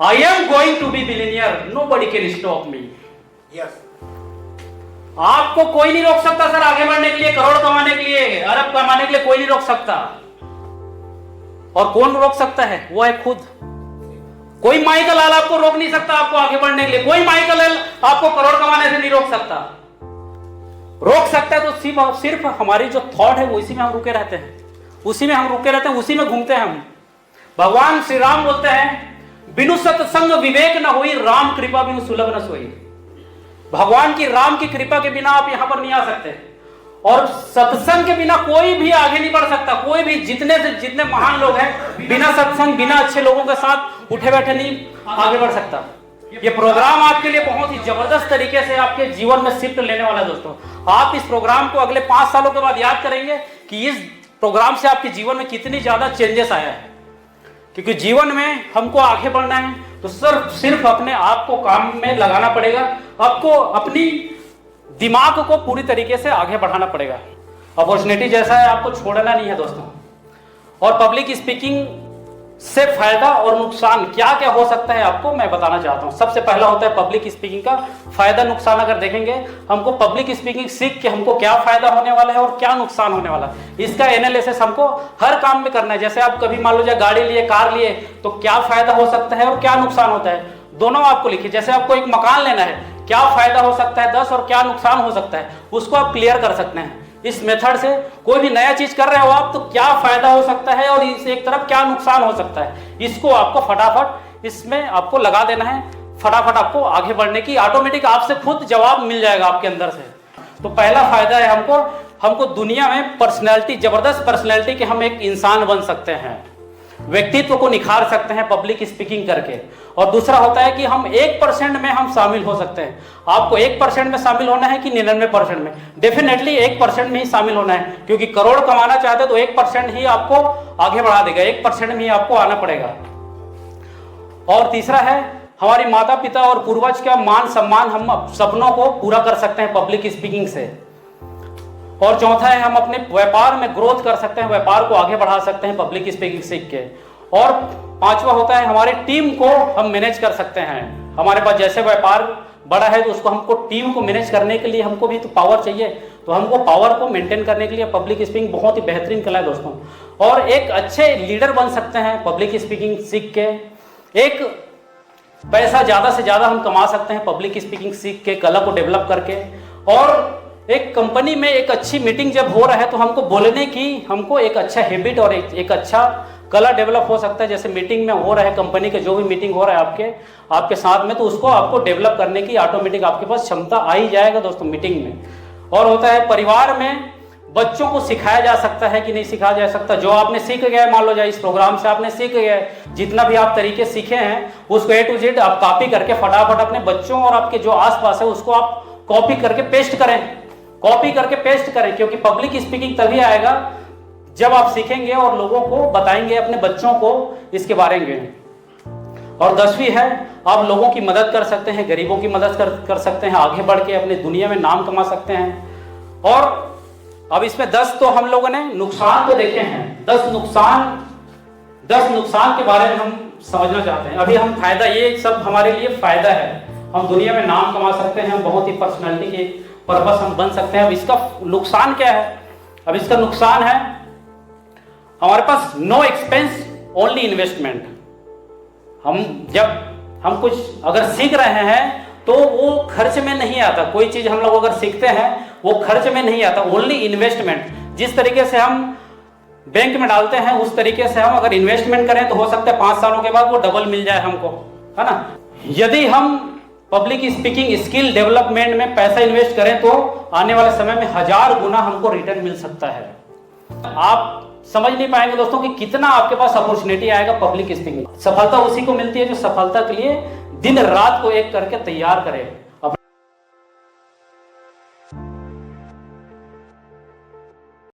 I am going to be billionaire, nobody can stop me. Yes. आपको कोई नहीं रोक सकता सर आगे बढ़ने के लिए, करोड़ कमाने के लिए, अरब कमाने के लिए कोई नहीं रोक सकता। और कौन रोक सकता है? वो है खुद। कोई माई का लाल आपको रोक नहीं सकता आपको आगे बढ़ने के लिए, कोई माई का लाल आपको करोड़ कमाने से नहीं रोक सकता। रोक सकता है तो सिर्फ हमारी जो थॉट है वो इसी में हम रुके रहते हैं, उसी में हम रुके रहते हैं, उसी में घूमते हैं हम। भगवान श्री राम बोलते हैं बिनु सत्संग विवेक न हुई, राम कृपा बिनु सुलभ न सोई। भगवान की, राम की कृपा के बिना आप यहां पर नहीं आ सकते, और सत्संग के बिना कोई भी आगे नहीं बढ़ सकता। कोई भी, जितने से जितने महान लोग हैं, बिना सत्संग, बिना अच्छे लोगों के साथ उठे बैठे नहीं आगे बढ़ सकता। ये प्रोग्राम आपके लिए बहुत ही जबरदस्त तरीके से आपके जीवन में शिफ्ट लेने वाला है दोस्तों। आप इस प्रोग्राम को अगले 5 सालों के बाद याद करेंगे कि इस प्रोग्राम से आपके जीवन में कितनी ज्यादा चेंजेस आया है। क्योंकि जीवन में हमको आगे बढ़ना है तो सिर्फ अपने आप को काम में लगाना पड़ेगा, आपको अपनी दिमाग को पूरी तरीके से आगे बढ़ाना पड़ेगा। अपॉर्चुनिटी जैसा है आपको छोड़ना नहीं है दोस्तों। और पब्लिक स्पीकिंग से फायदा और नुकसान क्या क्या हो सकता है आपको मैं बताना चाहता हूं। सबसे पहला होता है पब्लिक स्पीकिंग का फायदा नुकसान। अगर देखेंगे हमको पब्लिक स्पीकिंग सीख के हमको क्या फायदा होने वाला है और क्या नुकसान होने वाला है, इसका एनालिसिस हमको हर काम में करना है। जैसे आप कभी मान लो गाड़ी लिए, कार लिए, तो क्या फायदा हो सकता है और क्या नुकसान होता है, दोनों आपको लिखिए। जैसे आपको एक मकान लेना है, क्या फायदा हो सकता है 10 और क्या नुकसान हो सकता है, उसको आप क्लियर कर सकते हैं। इस मेथड से कोई भी नया चीज कर रहे हो आप, तो क्या फायदा हो सकता है और इस एक तरफ क्या नुकसान हो सकता है, इसको आपको फटाफट इसमें आपको लगा देना है। फटाफट आपको आगे बढ़ने की ऑटोमेटिक आपसे खुद जवाब मिल जाएगा आपके अंदर से। तो पहला फायदा है हमको दुनिया में पर्सनैलिटी, जबरदस्त पर्सनैलिटी के हम एक इंसान बन सकते हैं, व्यक्तित्व को निखार सकते हैं पब्लिक स्पीकिंग करके। और दूसरा होता है कि हम 1% में हम शामिल हो सकते हैं। आपको 1% में शामिल होना है कि 99% में? डेफिनेटली 1% में ही शामिल होना है, क्योंकि करोड़ कमाना चाहते तो 1% ही आपको आगे बढ़ा देगा, 1% में ही आपको आना पड़ेगा। और तीसरा है हमारी माता पिता और पूर्वज का मान सम्मान, हम सपनों को पूरा कर सकते हैं पब्लिक स्पीकिंग से। और चौथा है हम अपने व्यापार में ग्रोथ कर सकते हैं, व्यापार को आगे बढ़ा सकते हैं पब्लिक स्पीकिंग सीख के। और पांचवा होता है हमारी टीम को हम मैनेज कर सकते हैं। हमारे पास जैसे व्यापार बड़ा है तो उसको हमको टीम को मैनेज करने के लिए हमको भी तो पावर चाहिए, तो हमको पावर को मेंटेन करने के लिए पब्लिक स्पीकिंग बहुत ही बेहतरीन कला है दोस्तों। और एक अच्छे लीडर बन सकते हैं पब्लिक स्पीकिंग सीख के। एक पैसा ज्यादा से ज्यादा हम कमा सकते हैं पब्लिक स्पीकिंग सीख के, कला को डेवलप करके। और एक कंपनी में एक अच्छी मीटिंग जब हो रहा है तो हमको बोलने की हमको एक अच्छा हैबिट और एक अच्छा कला डेवलप हो सकता है। जैसे मीटिंग में हो रहा है, कंपनी के जो भी मीटिंग हो रहा है आपके साथ में, तो उसको आपको डेवलप करने की ऑटोमेटिक आपके पास क्षमता आ ही जाएगा दोस्तों मीटिंग में। और होता है परिवार में बच्चों को सिखाया जा सकता है कि नहीं सिखाया जा सकता। जो आपने सीख गए, मान लो जाए इस प्रोग्राम से आपने सीख गए, जितना भी आप तरीके सीखे हैं उसको A to Z आप कॉपी करके फटाफट अपने बच्चों और आपके जो आसपास है उसको आप कॉपी करके पेस्ट करें, कॉपी करके पेस्ट करें। क्योंकि पब्लिक स्पीकिंग तभी आएगा जब आप सीखेंगे और लोगों को बताएंगे, अपने बच्चों को इसके बारे में। और 10वीं है आप लोगों की मदद कर सकते हैं, गरीबों की मदद कर सकते हैं, आगे बढ़ के अपने दुनिया में नाम कमा सकते हैं। और अब इसमें 10 तो हम लोगों ने नुकसान तो देखे हैं, 10 नुकसान के बारे में हम समझना चाहते हैं। अभी हम फायदा, ये सब हमारे लिए फायदा है, हम दुनिया में नाम कमा सकते हैं, हम बहुत ही पर्सनैलिटी के पर्पस हम बन सकते हैं। अब इसका नुकसान क्या है? अब इसका नुकसान है हमारे पास नो एक्सपेंस ओनली इन्वेस्टमेंट। हम कुछ अगर सीख रहे हैं तो वो खर्च में नहीं आता। कोई चीज हम लोग अगर सीखते हैं वो खर्च में नहीं आता, ओनली इन्वेस्टमेंट। जिस तरीके से हम बैंक में डालते हैं उस तरीके से हम अगर इन्वेस्टमेंट करें तो हो सकता है 5 सालों के बाद वो डबल मिल जाए हमको, है ना। यदि हम पब्लिक स्पीकिंग स्किल डेवलपमेंट में पैसा इन्वेस्ट करें तो आने वाले समय में 1000 गुना हमको रिटर्न मिल सकता है। आप समझ नहीं पाएंगे दोस्तों कि कितना आपके पास अपॉर्चुनिटी आएगा पब्लिक स्पीकिंग। सफलता उसी को मिलती है जो सफलता के लिए दिन रात को एक करके तैयार करे।